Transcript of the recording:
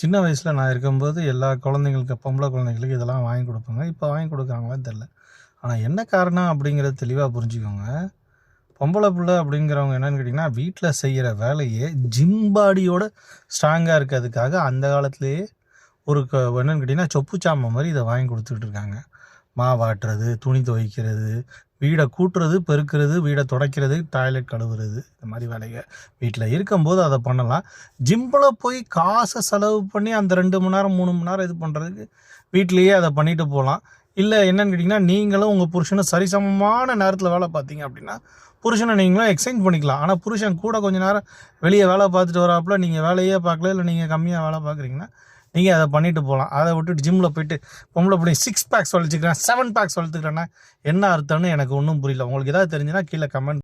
சின்ன வயசில் நான் இருக்கும்போது எல்லா குழந்தைங்களுக்கு பொம்பளை குழந்தைங்களுக்கு இதெல்லாம் வாங்கி கொடுப்பாங்க. இப்போ வாங்கி கொடுக்குறாங்களான்னு தெரில. ஆனால் என்ன காரணம் அப்படிங்கிறத தெளிவாக புரிஞ்சுக்கோங்க. பொம்பளை பிள்ளை அப்படிங்கிறவங்க என்னென்னு கேட்டிங்கன்னா, வீட்டில் செய்கிற வேலையே ஜிம் பாடியோட ஸ்ட்ராங்காக இருக்கிறதுக்காக அந்த காலத்துலேயே ஒரு என்னென்னு கேட்டிங்கன்னா சொப்பு சாமை மாதிரி இதை வாங்கி கொடுத்துக்கிட்டு இருக்காங்க. மாவாட்டுறது, துணி துவைக்கிறது, வீடை கூட்டுறது, பெருக்கிறது, வீடை துடைக்கிறது, டாய்லெட் கழுவுறது, இந்த மாதிரி வேலைகள் வீட்டில் இருக்கும்போது அதை பண்ணலாம். ஜிம்மில் போய் காசை செலவு பண்ணி அந்த 2 மணி நேரம் 3 மணி நேரம் இது பண்ணுறதுக்கு வீட்லேயே அதை பண்ணிட்டு போகலாம். இல்லை என்னென்னு கேட்டிங்கன்னா, நீங்களும் உங்கள் புருஷனும் சரிசமமான நேரத்தில் வேலை பார்த்தீங்க அப்படின்னா புருஷனை நீங்களும் எக்ஸ்சேஞ்ச் பண்ணிக்கலாம். ஆனால் புருஷன் கூட கொஞ்சம் நேரம் வெளியே வேலை பார்த்துட்டு வராப்புல நீங்கள் வேலையே பார்க்கல, இல்லை நீங்கள் கம்மியாக வேலை பார்க்குறீங்கன்னா நீங்கள் அதை பண்ணிட்டு போகலாம். அதை விட்டுட்டு ஜிம்மில் போயிட்டு பொம்பளை பிள்ளை 6 பேக்ஸ் வளர்த்துக்கிறேன் 7 பேக்ஸ் வளர்த்துக்கிறேன்னா என்ன அர்த்தம்னு எனக்கு ஒன்றும் புரியல. உங்களுக்கு ஏதாவது தெரிஞ்சுன்னா கீழே கமெண்ட்